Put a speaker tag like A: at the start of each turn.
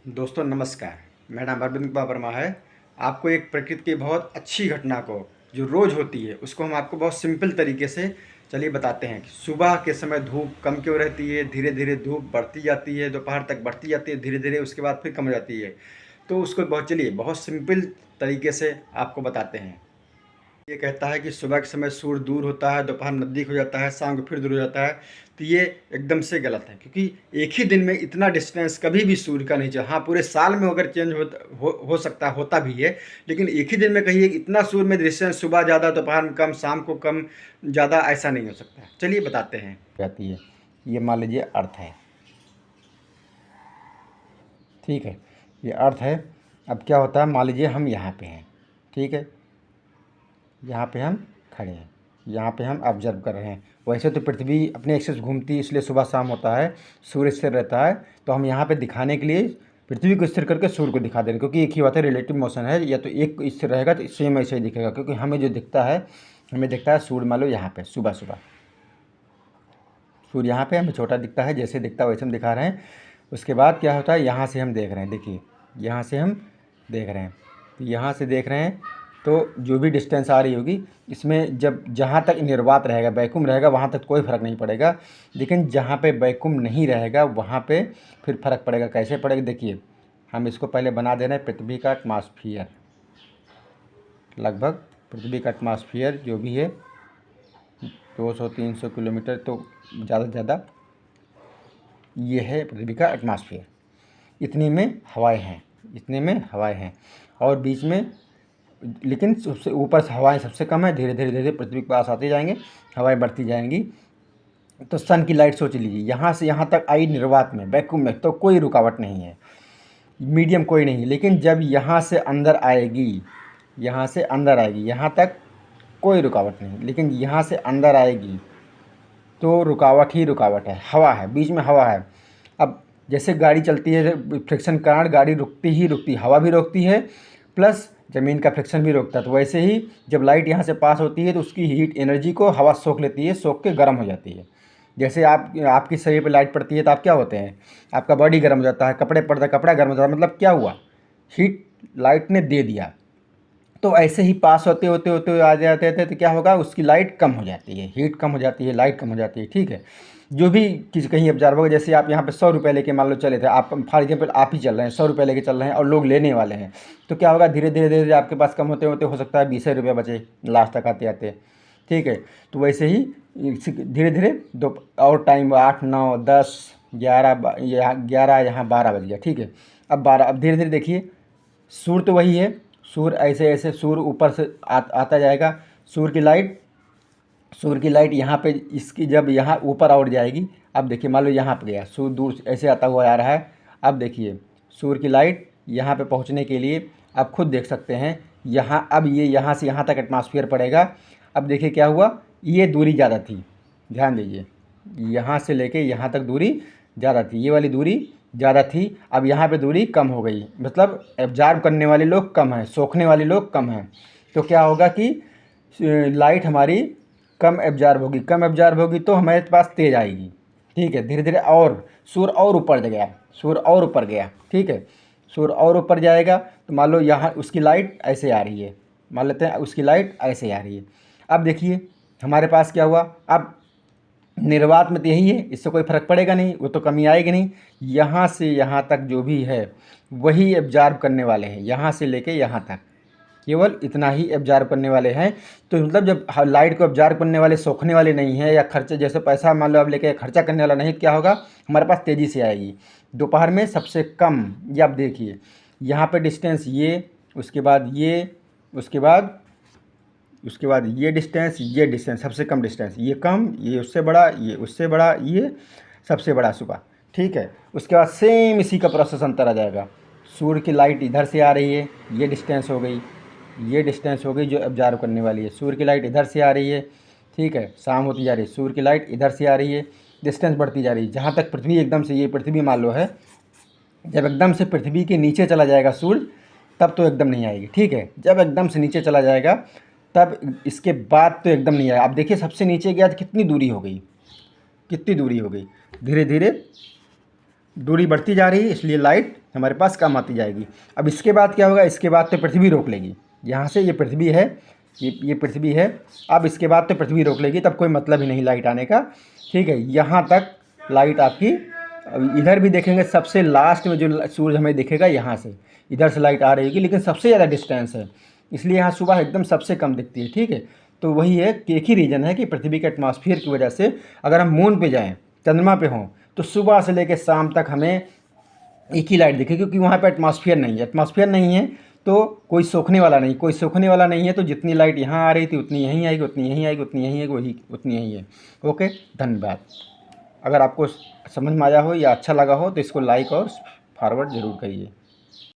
A: दोस्तों नमस्कार। मेरा नाम अरविंद कुमार वर्मा है। आपको एक प्रकृति की बहुत अच्छी घटना को जो रोज़ होती है उसको हम आपको बहुत सिंपल तरीके से चलिए बताते हैं कि सुबह के समय धूप कम क्यों रहती है, धीरे धीरे धूप बढ़ती जाती है, दोपहर तक बढ़ती जाती है, धीरे धीरे उसके बाद फिर कम हो जाती है। तो उसको बहुत सिंपल तरीके से आपको बताते हैं। ये कहता है कि सुबह के समय सूर्य दूर होता है, दोपहर नज़दीक हो जाता है, शाम को फिर दूर हो जाता है। तो ये एकदम से गलत है, क्योंकि एक ही दिन में इतना डिस्टेंस कभी भी सूर्य का नहीं चला। हाँ, पूरे साल में अगर चेंज हो सकता होता भी है, लेकिन एक ही दिन में कहिए इतना सूर्य में डिस्टेंस, सुबह ज़्यादा दोपहर में कम शाम को कम ज़्यादा, ऐसा नहीं हो सकता। चलिए बताते हैं। जाती है, ये मान लीजिए अर्थ है, ठीक है, ये अर्थ है। अब क्या होता है, मान लीजिए हम यहाँ पे हैं, ठीक है, यहाँ पे हम खड़े हैं, यहाँ पे हम ऑब्जर्व कर रहे हैं। वैसे तो पृथ्वी अपने एक्सिस घूमती है, इसलिए सुबह शाम होता है, सूर्य स्थिर रहता है। तो हम यहाँ पे दिखाने के लिए पृथ्वी को स्थिर करके सूर्य को दिखा दे रहे हैं, क्योंकि एक ही बात है, रिलेटिव मोशन है। या तो एक स्थिर रहेगा तो सेम ऐसे ही दिखेगा, क्योंकि हमें जो दिखता है, हमें दिखता है सूर्य मान लो यहाँ पे सुबह सुबह, सूर्य यहाँ पे हमें छोटा दिखता है, जैसे दिखता है वैसे हम दिखा रहे हैं। उसके बाद क्या होता है, यहाँ से हम देख रहे हैं, देखिए यहाँ से हम देख रहे हैं, तो यहाँ से देख रहे हैं, तो जो भी डिस्टेंस आ रही होगी इसमें, जब जहाँ तक निर्वात रहेगा, वैक्यूम रहेगा, वहाँ तक कोई फ़र्क नहीं पड़ेगा। लेकिन जहाँ पे वैक्यूम नहीं रहेगा वहाँ पे फिर फ़र्क पड़ेगा। कैसे पड़ेगा, देखिए हम इसको पहले बना दे रहे हैं पृथ्वी का एटमॉस्फेयर। लगभग पृथ्वी का एटमॉस्फेयर जो भी है 200-300 किलोमीटर, तो ज़्यादा से ज़्यादा ये है पृथ्वी का एटमॉस्फेयर। इतने में हवाएं हैं, इतने में हवाएं हैं, और बीच में, लेकिन सबसे ऊपर से हवाएं सबसे कम है। धीरे धीरे धीरे पृथ्वी के पास आती जाएंगे, हवाएं बढ़ती जाएंगी। तो सन की लाइट सोच लीजिए, यहाँ से यहाँ तक आई निर्वात में, वैक्यूम में, तो कोई रुकावट नहीं है, मीडियम कोई नहीं है। लेकिन जब यहाँ से अंदर आएगी, यहाँ से अंदर आएगी, यहाँ तक कोई रुकावट नहीं, लेकिन यहाँ से अंदर आएगी तो रुकावट ही रुकावट है, हवा है, बीच में हवा है। अब जैसे गाड़ी चलती है, फ्रिक्शन के कारण गाड़ी रुकती ही रुकती, हवा भी रोकती है, प्लस ज़मीन का फ्रिक्शन भी रोकता है। तो वैसे ही जब लाइट यहाँ से पास होती है तो उसकी हीट एनर्जी को हवा सोख लेती है, सोख के गर्म हो जाती है। जैसे आपकी शरीर पे लाइट पड़ती है तो आप क्या होते हैं, आपका बॉडी गर्म हो जाता है, कपड़े पड़ता है, कपड़ा गर्म हो जाता है, मतलब क्या हुआ, हीट लाइट ने दे दिया। तो ऐसे ही पास होते होते होते हुए आ जाते थे, तो क्या होगा, उसकी लाइट कम हो जाती है, हीट कम हो जाती है, लाइट कम हो जाती है, ठीक है। जो भी चीज़ कहीं ऑब्जर्व होगा, जैसे आप यहाँ पे 100 रुपये लेके मान लो चले थे, आप फॉर एग्जाम्पल आप ही चल रहे हैं, 100 रुपये लेके चल रहे हैं और लोग लेने वाले हैं, तो क्या होगा, धीरे धीरे धीरे धीरे आपके पास कम होते होते हो सकता है 20 रुपये बचे लास्ट तक आते आते, ठीक है। तो वैसे ही धीरे धीरे दो और टाइम 8, 9, 10, 11 यहाँ 12 बज गया, ठीक है। अब 12, अब धीरे धीरे देखिए, सूर्य तो वही है, सूर्य ऐसे ऐसे सूर्य ऊपर से आता जाएगा। सूर्य की लाइट यहाँ पे, इसकी जब यहाँ ऊपर और जाएगी, अब देखिए मान लो यहाँ पे गया, सूर्य दूर ऐसे आता हुआ आ रहा है। अब देखिए सूर्य की लाइट यहाँ पे पहुँचने के लिए आप खुद देख सकते हैं, यहाँ अब ये यहाँ से यहाँ तक एटमॉस्फेयर पड़ेगा। अब देखिए क्या हुआ, ये दूरी ज़्यादा थी, ध्यान दीजिए, यहाँ से लेके यहाँ तक दूरी ज़्यादा थी, ये वाली दूरी ज़्यादा थी। अब यहाँ पे दूरी कम हो गई, मतलब एब्जॉर्ब करने वाले लोग कम हैं, सोखने वाले लोग कम हैं। तो क्या होगा कि लाइट हमारी कम एब्जॉर्ब होगी तो हमारे पास तेज़ आएगी, ठीक है। धीरे धीरे और सूर्य और ऊपर गया, ठीक है। सूर्य और ऊपर जाएगा तो मान लो यहाँ उसकी लाइट ऐसे आ रही है, मान लेते हैं उसकी लाइट ऐसे आ रही है। अब देखिए हमारे पास क्या हुआ, अब निर्वात में तो यही है, इससे कोई फ़र्क पड़ेगा नहीं, वो तो कमी आएगी नहीं। यहाँ से यहाँ तक जो भी है वही एब्जॉर्ब करने वाले हैं, यहाँ से लेके यहाँ तक केवल इतना ही एब्जॉर्ब करने वाले हैं। तो मतलब जब लाइट को एब्जॉर्ब करने वाले सोखने वाले नहीं है, या खर्चे जैसे पैसा मान लो अब लेके खर्चा करने वाला नहीं, क्या होगा, हमारे पास तेज़ी से आएगी। दोपहर में सबसे कम, ये आप देखिए यहाँ पे डिस्टेंस ये, उसके बाद ये, उसके बाद ये डिस्टेंस सबसे कम डिस्टेंस, ये कम, ये उससे बड़ा, ये उससे बड़ा, ये सबसे बड़ा सुबह, ठीक है। उसके बाद सेम इसी का प्रोसेस अंतर आ जाएगा। सूर्य की लाइट इधर से आ रही है, ये डिस्टेंस हो गई, जो एब्जॉर्ब करने वाली है। सूर्य की लाइट इधर से आ रही है, ठीक है, शाम होती जा रही है, सूर्य की लाइट इधर से आ रही है, डिस्टेंस बढ़ती जा रही है। जहाँ तक पृथ्वी एकदम से, ये पृथ्वी मान लो है, जब एकदम से पृथ्वी के नीचे चला जाएगा सूर्य, तब तो एकदम नहीं आएगी, ठीक है। जब एकदम से नीचे चला जाएगा तब, इसके बाद तो एकदम नहीं आएगा। अब देखिए सबसे नीचे गया तो कितनी दूरी हो गई, धीरे धीरे दूरी बढ़ती जा रही है, इसलिए लाइट हमारे पास कम आती जाएगी। अब इसके बाद क्या होगा, इसके बाद तो पृथ्वी रोक लेगी। यहाँ से ये पृथ्वी है, ये पृथ्वी है। अब इसके बाद तो पृथ्वी रोक लेगी, तब कोई मतलब ही नहीं लाइट आने का। ठीक है, यहाँ तक लाइट आपकी, इधर भी देखेंगे सबसे लास्ट में जो सूरज हमें दिखेगा यहाँ से, इधर से लाइट आ रही होगी, लेकिन सबसे ज़्यादा डिस्टेंस है, इसलिए यहाँ सुबह एकदम सबसे कम दिखती है। ठीक है, तो वही है कि एक ही रीज़न है कि पृथ्वी के एटमॉस्फेयर की वजह से अगर हम मून पे जाएँ, चंद्रमा पे हों, तो सुबह से लेकर शाम तक हमें एक ही लाइट दिखेगी, क्योंकि वहाँ पे एटमॉस्फेयर नहीं है। एटमॉस्फेयर नहीं है तो कोई सोखने वाला नहीं, कोई सोखने वाला नहीं है, तो जितनी लाइट यहाँ आ रही थी उतनी यहीं आएगी, उतनी यहीं आएगी, उतनी यहीं आएगी, वही उतनी यहीं है। ओके, धन्यवाद। अगर आपको समझ में आया हो या अच्छा लगा हो तो इसको लाइक और फॉरवर्ड ज़रूर करिए।